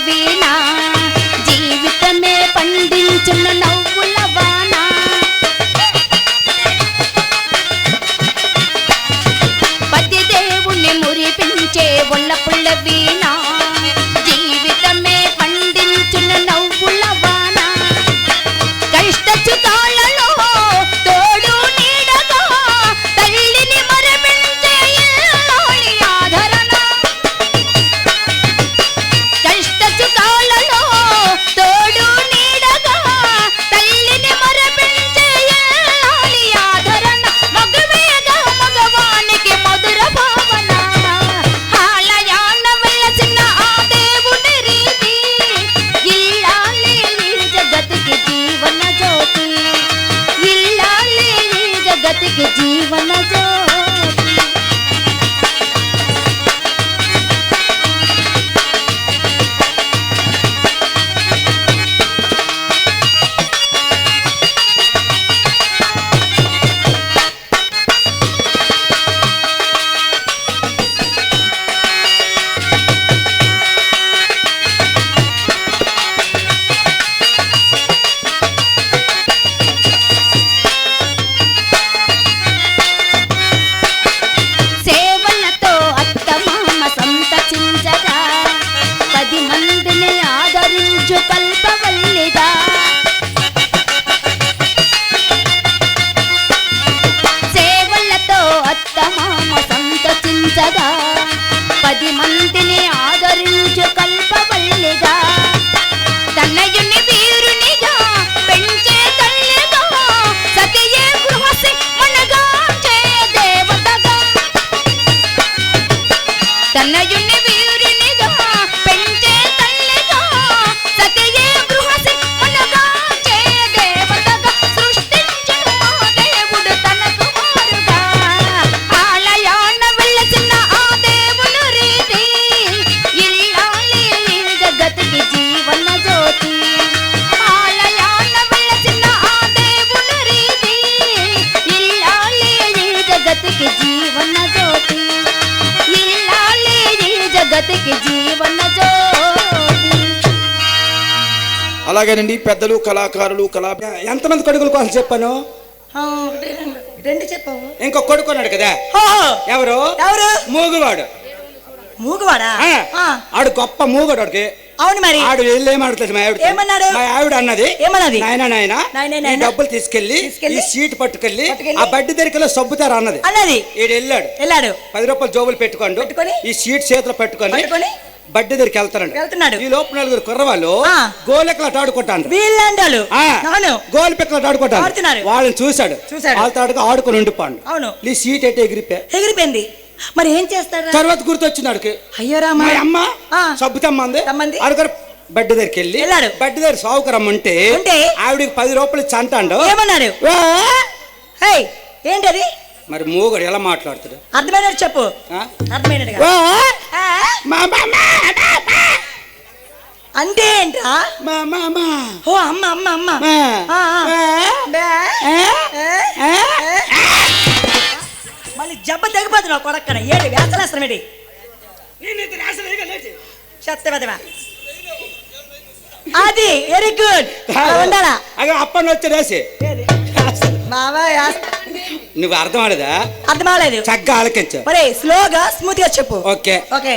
వీణ జీవితమే పండించున్న నవ్వుల వాన పతి దేవుణ్ణి మురిపించే ఒళ్ళపుల్ల వీణ జీవితమే పండించున్న నవ్వుల వాన కష్ట చుకాలలో తోడు నీడగా తల్లిని మరపించే ఇల్లాలి ఆదరణ కష్ట చుకాలలో తోడు నీడగా తల్లిని మరపించే ఇల్లాలి ఆదరణ మగవేగా మగవానికి మధుర భావన ఆలయాన వెలసిన ఆ దేవుని రీతి ఇల్లాలి జగతికి జీవన జ్యోతి ఇల్లాలి జగతికి జీవన జ్యోతి సేవలతో అత్తమామ సంతసించగా 10 మందిని ఆదరించు కల్పవల్లిగా సేవలతో అత్తమామ సంతసించగా 10 మందిని ఆదరించు కల్పవల్లిగా తనయుని వీరునిగా పెంచే తల్లిగా సతియే గృహసి మనగాచే దేవతగా తనయుని వీరునిగా పెంచే తల్లిగా సతియే గృహసి మనగాచే దేవతగా సృష్టించిన మా దేవుడు తన కుమారుగా ఆలయాన వెలసిన ఆ దేవుని రీతి ఇల్లాలి జగతికి జీవన జ్యోతి ఆలయాన వెలసిన ఆ దేవుని రీతి ఇల్లాలి జగతికి జీవన జ్యోతి ఇల్లాలి జగతికి జీవన జ్యోతి. అలాగేనండి పెద్దలు కళాకారులు ఎంతమంది కొడుకుల కోసం చెప్పాను రెండు చెప్పావు ఇంకో కొడుకు ఉన్నాడు కదా ఎవరు ఎవరు మూగువాడు మూగువాడా ఆడు గొప్ప మూగుడు వాడికి అవును మరి ఆడు వెళ్ళి ఏమాడుతుంది మా ఆవిడ ఏమన్నాడు మా ఆవిడ అన్నది ఏమన్నది నాయన ఈ డబ్బులు తీసుకెళ్లి ఈ సీట్ పట్టుకెళ్ళి ఆ బడ్డి దగ్గరలో సబ్బుతారు అన్నది ఈడు వెళ్ళాడు 10 రూపాయలు జోబులు పెట్టుకోండి ఈ సీట్ చేతిలో పట్టుకొని బడ్డి దగ్గరికి వెళ్తున్నాడు ఈ లోపు 4 కుర్రవాళ్ళు గోలెక్కలాట ఆడుకుంటాను వీళ్ళండాలు గోలు పెక్కలాట ఆడుకుంటాను వాళ్ళని చూశాడు వాళ్ళతో ఆడుకొని ఉండిపోండి అవును ఈ సీట్ అయితే ఎగిరిపోయింది మరి ఏం చేస్తాడు తర్వాత గుర్తొచ్చినాడు అయ్యో రామా అమ్మ సబ్బుతమ్మంది అడుగురు బడ్డి దగ్గరికి వెళ్ళి బడ్డి దగ్గర సావుకరమ్మంటే ఆవిడికి 10 రూపాయలు ఇచ్చి అంటాడు ఏమన్నాడు ఏంటది మరి మూగడు ఎలా మాట్లాడుతాడు అర్థమైనట్టు చెప్పు అర్థమైనట్టుగా అంటే ఏంట్రా ఓ అమ్మ అమ్మ అమ్మ మళ్ళీ జబ్బ తెగిపోతున్నావు కొడక్కన ఏంటి వేసలేస్తాం ఏంటి చెత్తవా అది వెరీ గుడ్ ఉండాలా అప్పని వచ్చి రాసి నువ్వు అర్థం అవలేదా అర్థం అవలేదు చక్కగా ఆలకించు మరి స్లోగా స్మూత్ గా చెప్పు ఓకే ఓకే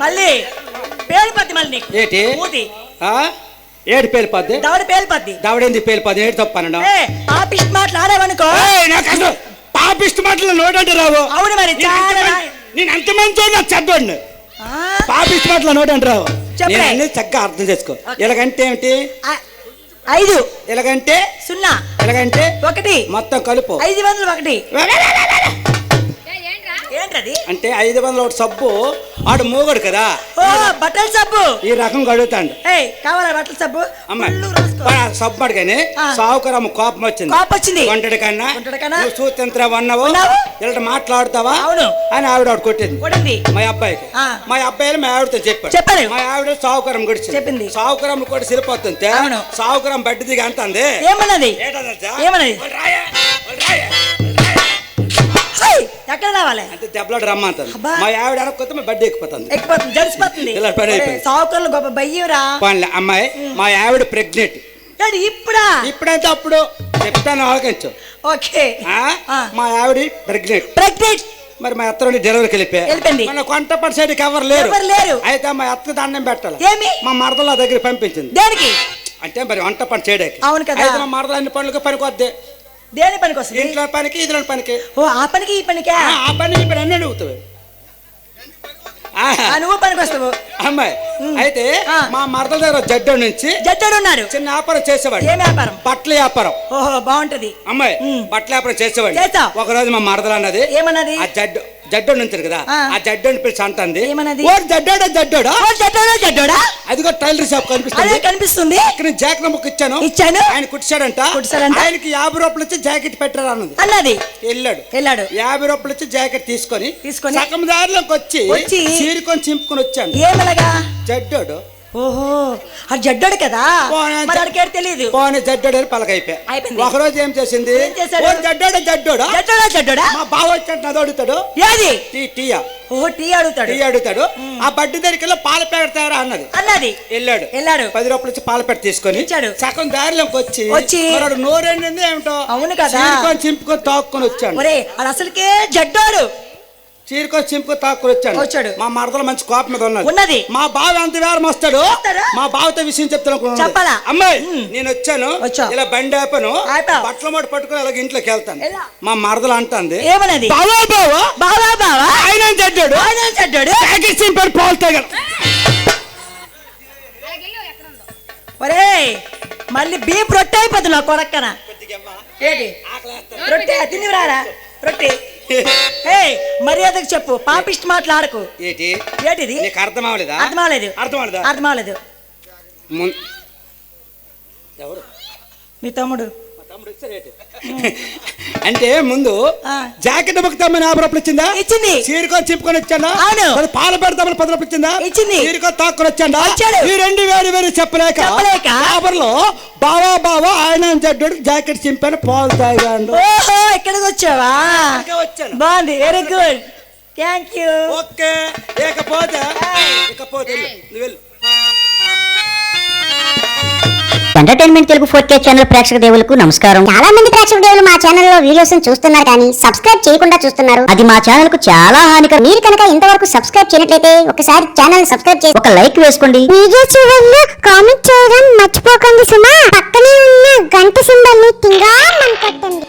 మళ్ళీ పేలిపోద్ది మళ్ళీ ఏంటి మూతి ఏడు పేలిపోద్ది దవడేంది పేలిపోద్ది ఏడు తప్పను పాపిస్ట్ మాట్లాడావనుకో పాపిస్ట్ మాటలు నోటంటే రావు అవును మరి నేను ఎంత మంచి చెడ్డండి పాపిస్ట్ మాటలు నోటంటే రావు నేను చక్కగా అర్థం చేసుకో ఎలాగంటే ఏమిటి 5 ఎలాగంటే 0 ఎలాగంటే 1 మొత్తం కలుపు 501 ఏంటది అంటే 501 సబ్బు ఆడు మూగడు కదా బట్టల సబ్బు ఈ రకం కడుగుతాడు కావాలా బట్టల సబ్బు సబ్బు అడిగానే సావుకరమ్మ కోపం వచ్చింది వంటడి కన్నా చూతంత్ర వన్నావు ఇలా మాట్లాడుతావా అని ఆవిడ కొట్టింది మా అబ్బాయికి మా అబ్బాయి మా ఆవిడతో చెప్పాడు మా ఆవిడ సావుకరం కొడిచి చెప్పింది సావుకరం కూడా సిరిపోతుంది సావుకరం బడ్డి దిగి అంటుంది ఏమన్నది ఎక్కడ రావాలి అంటే దెబ్బలాడు రమ్మంటాను. అబ్బా. మా ఆవిడ అనకపోతే మా బడ్డీ ఎక్కిపోతుంది. ఎక్కిపోతుంది, జరిసిపోతుంది. ఇలా పని అయిపోయింది. సావుకర్లు గొప్ప బయ్యరా పోన్లే, అమ్మాయి మా ఆవిడ ప్రెగ్నెంట్. ఇప్పుడా? ఇప్పుడంటే అప్పుడు చెప్తాను, ఆలోచించు. ఓకే. మా ఆవిడ ప్రెగ్నెంట్. ప్రెగ్నెంట్. మరి మా అత్తని డెలివరీకి వెళ్ళిపోయింది. మన కొంటపడి సైడ్కి ఎవరు లేరు. అయితే మా అత్త దండం పెట్టాలి. ఏమి? మా మరదల దగ్గర పంపించింది. దేనికి? అంటే మరి వంట పని చేయడానికి. అవును కదా. అయితే మా మరదలు అన్ని పనులకు పనికొద్ది. దేని పనికి వస్తుంది? ఇంట్లో పనికి, ఇదిలో పనికి. ఓ ఆ పనికి ఈ పనికే? ఆ పని ఈ పని అన్నీ అడుగుతావు. నువ్వు పనికి వస్తావు అమ్మాయి. అయితే మా మరదల దగ్గర జడ్డు నుంచి జడ్డు ఉన్నారు. చిన్న వ్యాపారం చేసేవాడు. ఏం వ్యాపారం? బట్టల వ్యాపారం. ఓహో, బాగుంటది. అమ్మాయి బట్టల వ్యాపారం చేసేవాడు. ఒక రోజు మా మరదలు అన్నది, ఏమన్నది? ఆ జడ్డు ఉంటుంది కదా, ఆ జడ్డు పిలిచి అంటుంది, ఏమన్నది? జడ్డోడా అదిగో టైలర్ షాప్ కనిపిస్తుంది. ఇక్కడ జాకెట్ ముక్క ఇచ్చాను. ఆయన కుట్టాడంట. ఆయనకి 50 రూపాయలు ఇచ్చి జాకెట్ పెట్టారు అన్నది. వెళ్ళాడు 50 రూపాయలు ఇచ్చి జాకెట్ తీసుకొని సగం దారిలోకి వచ్చి చీరుకొని చింపుకొని వచ్చాను. ఏమనగా? జడ్డోడు. ఓహో, ఆ జడ్డోడు కదా, తెలియదు. పోనీ జడ్డోడు పలకైపోయా. ఒకరోజు ఏం చేసింది? జడ్డోడా మా బావ వచ్చి అడుగుతాడు, ఏది టీయా? ఓహో, టీ అడుగుతాడు. ఆ బడ్డీ దగ్గరికి పాల ప్యాకెట్ తయారా అన్నది. వెళ్ళాడు 10 రూపాయలు ఇచ్చి పాల ప్యాకెట్ తీసుకొని సగం దారిలోకి వచ్చి నోరెండింది ఏమిటో. అవును కదా, చింపుకొని తాక్కుని వచ్చాడు. అది అసలుకే జడ్డోడు. చీరుకొని చింపుకొని తాక్కుని వచ్చాడు. మా మరదల మంచి కోపం మీద ఉన్నది. మా బావ ఎంత వేరం వస్తాడు. మా బావతో విషయం చెప్తాను. అమ్మాయి నేను వచ్చాను, ఇలా బండి ఆపాను, బట్టల మాట పట్టుకుని అలాగే ఇంట్లోకి వెళ్తాను. మా మరదలు అంటుంది, ఆయన చెడ్డాడు పోల్తాయి. మళ్ళీ బీప్ రొట్టె అయిపోతుంది నా కొడక్కన. రొట్టె తినివరారా? రొట్టె మర్యాదకు చెప్పు, పాపిష్టి మాట్లాడకు. ఏంటిది? అర్థం అవ్వలేదు. ఎవరు? మీ తమ్ముడు. అంటే ముందు జాకెట్ ముక్తామని 50 రూపాయలు ఇచ్చిందా? ఇచ్చింది. చీరుకొని చింపుకొని వచ్చాడా? పాలు పెడతామని 10 రూపాయలు ఇచ్చిందా? ఇచ్చింది. చీరుకొని తాక్కుని వచ్చాడా? ఈ రెండు వేరు చెప్పలేక పేపర్లో బావా ఆయన జడ్డు జాకెట్ చింపాను పాలు తాగాడు. ఓహో, ఇక్కడికి వచ్చావా? బాగుంది, very good, thank you. Okay. ఇకపోతే నువ్వు వెళ్ళు. ఎంటర్టైన్మెంట్ తెలుగు 4K ఛానల్ ప్రేక్షక దేవులకు నమస్కారం. చాలా మంది ప్రేక్షక దేవులు మా ఛానల్లో వీడియోస్ చూస్తున్నారు కానీ సబ్స్క్రైబ్ చేయకుండా చూస్తున్నారు. అది మా ఛానల్ కు చాలా హానికరం. మీరు కనుక ఇంతవరకు సబ్స్క్రైబ్ చేయనట్లయితే ఒకసారి ఛానల్ సబ్స్క్రైబ్ చేసి ఒక లైక్ వేసుకోండి. వీడియో చివరిలో కామెంట్ చేయడం మర్చిపోకండి సుమా. పక్కనే ఉన్న గంట సింబల్ ని టింగా కొట్టండి.